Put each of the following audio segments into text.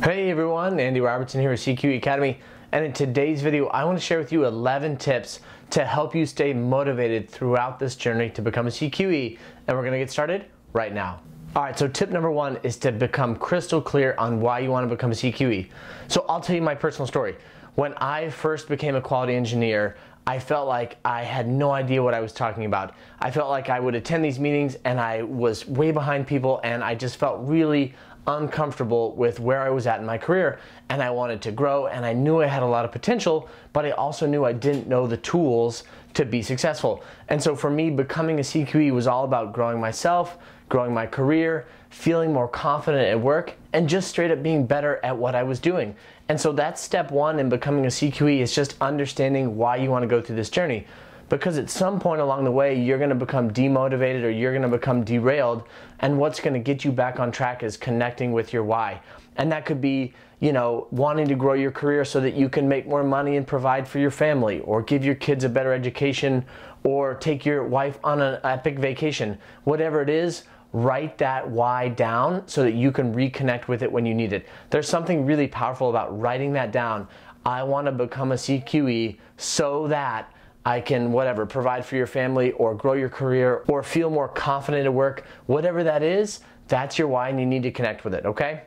Hey everyone, Andy Robertson here at CQE Academy, and in today's video I want to share with you 11 tips to help you stay motivated throughout this journey to become a CQE, and we're going to get started right now. Alright, so tip number one is to become crystal clear on why you want to become a CQE. So I'll tell you my personal story. When I first became a quality engineer, I felt like I had no idea what I was talking about. I felt like I would attend these meetings and I was way behind people, and I just felt really uncomfortable with where I was at in my career, and I wanted to grow, and I knew I had a lot of potential, but I also knew I didn't know the tools to be successful. And so for me, becoming a CQE was all about growing myself, growing my career, feeling more confident at work, and just straight up being better at what I was doing. And so that's step one in becoming a CQE, is just understanding why you want to go through this journey. Because at some point along the way, you're going to become demotivated or you're going to become derailed, and what's going to get you back on track is connecting with your why. And that could be, wanting to grow your career so that you can make more money and provide for your family, or give your kids a better education, or take your wife on an epic vacation. Whatever it is, write that why down so that you can reconnect with it when you need it. There's something really powerful about writing that down. I want to become a CQE so that I can, provide for your family, or grow your career, or feel more confident at work. Whatever that is, that's your why, and you need to connect with it, okay?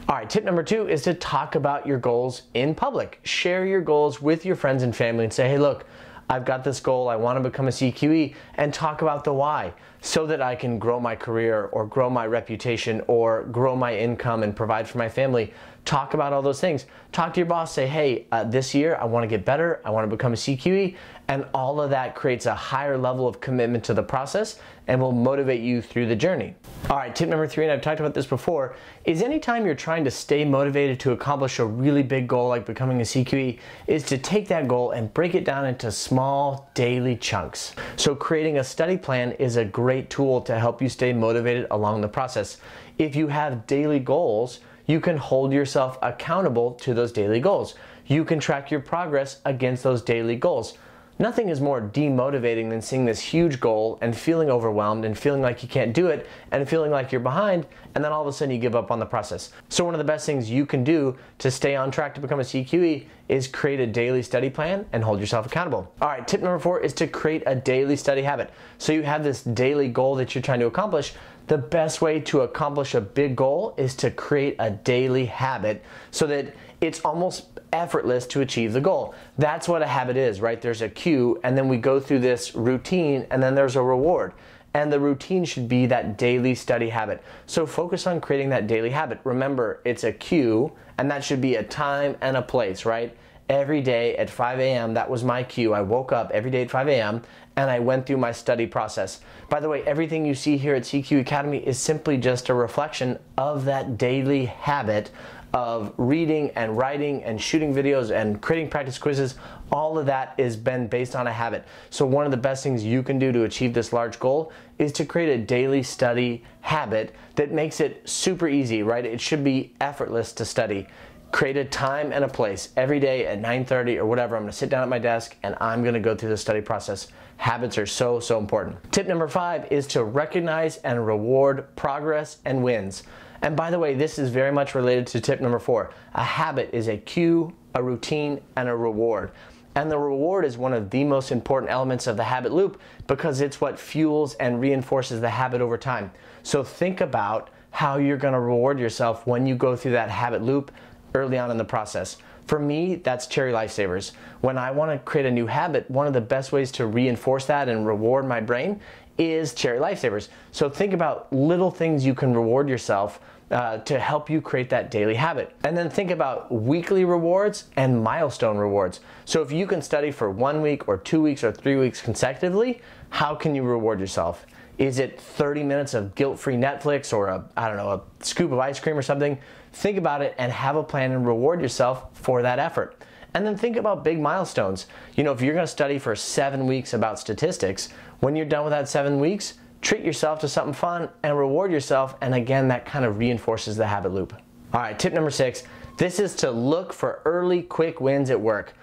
All right, tip number two is to talk about your goals in public. Share your goals with your friends and family and say, hey, look, I've got this goal, I want to become a CQE, and talk about the why, so that I can grow my career, or grow my reputation, or grow my income and provide for my family. Talk about all those things. Talk to your boss, say, hey, this year I want to get better, I want to become a CQE, and all of that creates a higher level of commitment to the process and will motivate you through the journey. All right, tip number three, and I've talked about this before, is anytime you're trying to stay motivated to accomplish a really big goal like becoming a CQE, is to take that goal and break it down into small daily chunks. So creating a study plan is a great tool to help you stay motivated along the process. If you have daily goals, you can hold yourself accountable to those daily goals. You can track your progress against those daily goals. Nothing is more demotivating than seeing this huge goal and feeling overwhelmed and feeling like you can't do it and feeling like you're behind, and then all of a sudden you give up on the process. So one of the best things you can do to stay on track to become a CQE is create a daily study plan and hold yourself accountable. All right, tip number four is to create a daily study habit. So you have this daily goal that you're trying to accomplish. The best way to accomplish a big goal is to create a daily habit so that it's almost effortless to achieve the goal. That's what a habit is, right? There's a cue, and then we go through this routine, and then there's a reward. And the routine should be that daily study habit. So focus on creating that daily habit. Remember, it's a cue, and that should be a time and a place, right? Every day at 5 a.m., that was my cue. I woke up every day at 5 a.m. and I went through my study process. By the way, everything you see here at CQE Academy is simply just a reflection of that daily habit of reading and writing and shooting videos and creating practice quizzes. All of that has been based on a habit. So one of the best things you can do to achieve this large goal is to create a daily study habit that makes it super easy, right? It should be effortless to study. Create a time and a place. Every day at 9:30 or whatever, I'm going to sit down at my desk and I'm going to go through the study process. Habits are so important. Tip number five is to recognize and reward progress and wins. And by the way, this is very much related to tip number four. A habit is a cue, a routine, and a reward. And the reward is one of the most important elements of the habit loop because it's what fuels and reinforces the habit over time. So think about how you're going to reward yourself when you go through that habit loop early on in the process. For me, that's Cherry Lifesavers. When I want to create a new habit, one of the best ways to reinforce that and reward my brain is Cherry Lifesavers. So think about little things you can reward yourself to help you create that daily habit. And then think about weekly rewards and milestone rewards. So if you can study for 1 week or 2 weeks or 3 weeks consecutively, how can you reward yourself? Is it 30 minutes of guilt-free Netflix, or a scoop of ice cream or something? Think about it and have a plan and reward yourself for that effort. And then think about big milestones. If you're going to study for 7 weeks about statistics, when you're done with that 7 weeks, treat yourself to something fun and reward yourself, and again, that kind of reinforces the habit loop. All right, tip number six, this is to look for early, quick wins at work.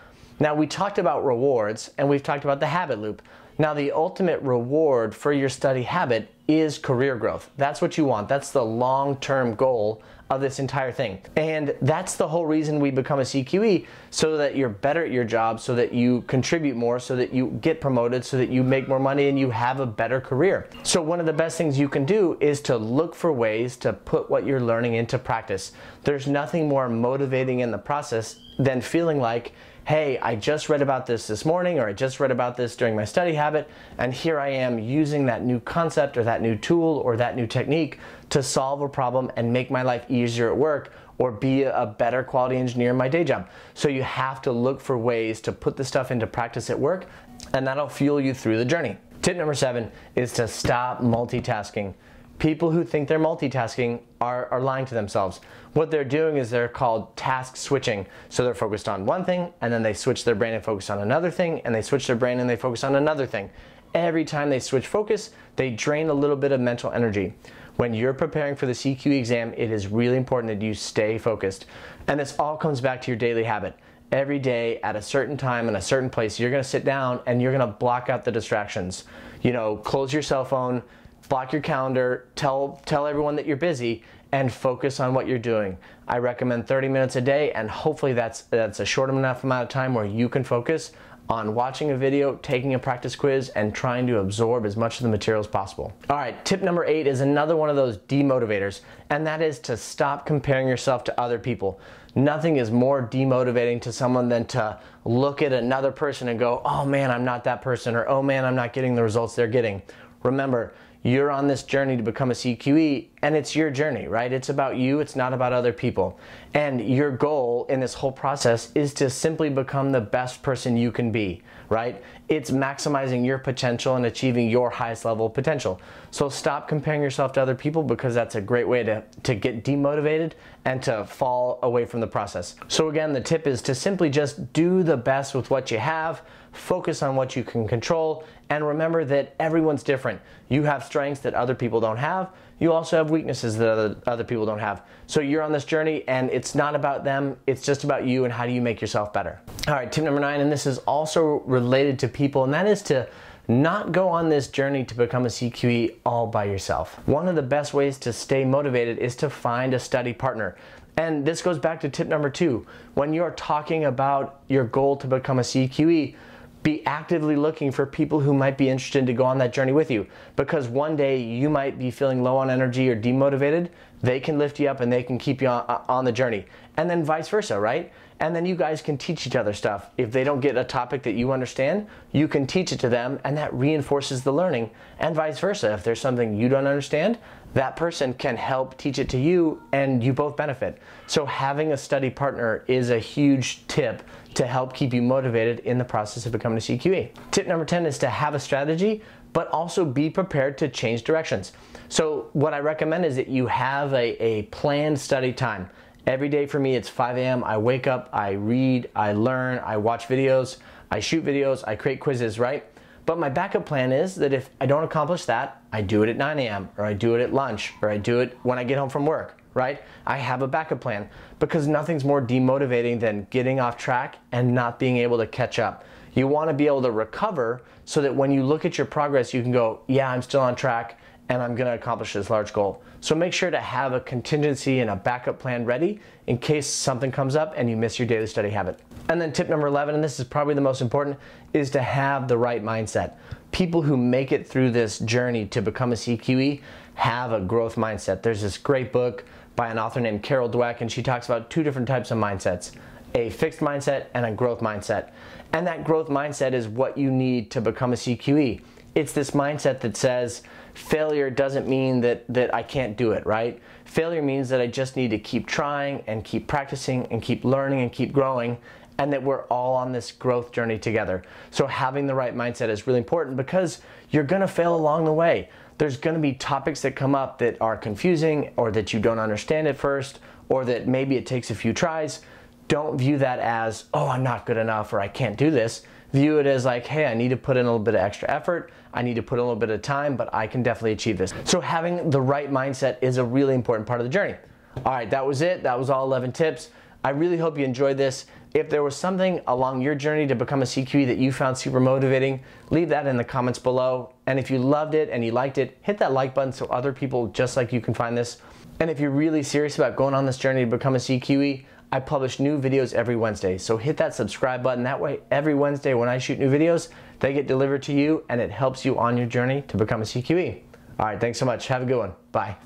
Now, we talked about rewards and we've talked about the habit loop. Now, the ultimate reward for your study habit is career growth. That's what you want. That's the long-term goal of this entire thing. And that's the whole reason we become a CQE, so that you're better at your job, so that you contribute more, so that you get promoted, so that you make more money and you have a better career. So one of the best things you can do is to look for ways to put what you're learning into practice. There's nothing more motivating in the process than feeling like, hey, I just read about this morning, or I just read about this during my study habit, and here I am using that new concept or that new tool or that new technique to solve a problem and make my life easier at work, or be a better quality engineer in my day job. So you have to look for ways to put this stuff into practice at work, and that'll fuel you through the journey. Tip number 7 is to stop multitasking. People who think they're multitasking are lying to themselves. What they're doing is they're called task switching. So they're focused on one thing, and then they switch their brain and focus on another thing, and they switch their brain and they focus on another thing. Every time they switch focus, they drain a little bit of mental energy. When you're preparing for the CQE exam, it is really important that you stay focused. And this all comes back to your daily habit. Every day at a certain time in a certain place, you're gonna sit down and you're gonna block out the distractions. You know, close your cell phone, block your calendar, tell everyone that you're busy, and focus on what you're doing. I recommend 30 minutes a day, and hopefully that's a short enough amount of time where you can focus on watching a video, taking a practice quiz, and trying to absorb as much of the material as possible. All right, tip number 8 is another one of those demotivators, and that is to stop comparing yourself to other people. Nothing is more demotivating to someone than to look at another person and go, oh man, I'm not that person, or oh man, I'm not getting the results they're getting. Remember, you're on this journey to become a CQE, and it's your journey, right? It's about you, it's not about other people. And your goal in this whole process is to simply become the best person you can be, right? It's maximizing your potential and achieving your highest level of potential. So stop comparing yourself to other people, because that's a great way to get demotivated and to fall away from the process. So again, the tip is to simply just do the best with what you have, focus on what you can control, and remember that everyone's different. You have strengths that other people don't have. You also have weaknesses that other people don't have. So you're on this journey, and it's not about them, it's just about you and how do you make yourself better. All right, tip number 9, and this is also related to people, and that is to not go on this journey to become a CQE all by yourself. One of the best ways to stay motivated is to find a study partner. And this goes back to tip number 2. When you're talking about your goal to become a CQE, be actively looking for people who might be interested to go on that journey with you, because one day you might be feeling low on energy or demotivated. They can lift you up and they can keep you on the journey, and then vice versa, right? And then you guys can teach each other stuff. If they don't get a topic that you understand, you can teach it to them, and that reinforces the learning, and vice versa. If there's something you don't understand, that person can help teach it to you, and you both benefit. So having a study partner is a huge tip to help keep you motivated in the process of becoming a CQE. Tip number 10 is to have a strategy, but also be prepared to change directions. So what I recommend is that you have a planned study time. Every day for me, it's 5 a.m. I wake up, I read, I learn, I watch videos, I shoot videos, I create quizzes, right? But my backup plan is that if I don't accomplish that, I do it at 9 a.m. or I do it at lunch, or I do it when I get home from work, right? I have a backup plan, because nothing's more demotivating than getting off track and not being able to catch up. You want to be able to recover so that when you look at your progress, you can go, yeah, I'm still on track and I'm going to accomplish this large goal. So make sure to have a contingency and a backup plan ready in case something comes up and you miss your daily study habit. And then tip number 11, and this is probably the most important, is to have the right mindset. People who make it through this journey to become a CQE have a growth mindset. There's this great book by an author named Carol Dweck, and she talks about 2 different types of mindsets: a fixed mindset and a growth mindset. And that growth mindset is what you need to become a CQE. It's this mindset that says failure doesn't mean that I can't do it, right? Failure means that I just need to keep trying and keep practicing and keep learning and keep growing, and that we're all on this growth journey together. So having the right mindset is really important, because you're gonna fail along the way. There's gonna be topics that come up that are confusing, or that you don't understand at first, or that maybe it takes a few tries. Don't view that as, oh, I'm not good enough, or I can't do this. View it as like, hey, I need to put in a little bit of extra effort, I need to put in a little bit of time, but I can definitely achieve this. So having the right mindset is a really important part of the journey. All right, that was it. That was all 11 tips. I really hope you enjoyed this. If there was something along your journey to become a CQE that you found super motivating, leave that in the comments below. And if you loved it and you liked it, hit that like button so other people just like you can find this. And if you're really serious about going on this journey to become a CQE, I publish new videos every Wednesday. So hit that subscribe button. That way, every Wednesday when I shoot new videos, they get delivered to you and it helps you on your journey to become a CQE. All right, thanks so much. Have a good one. Bye.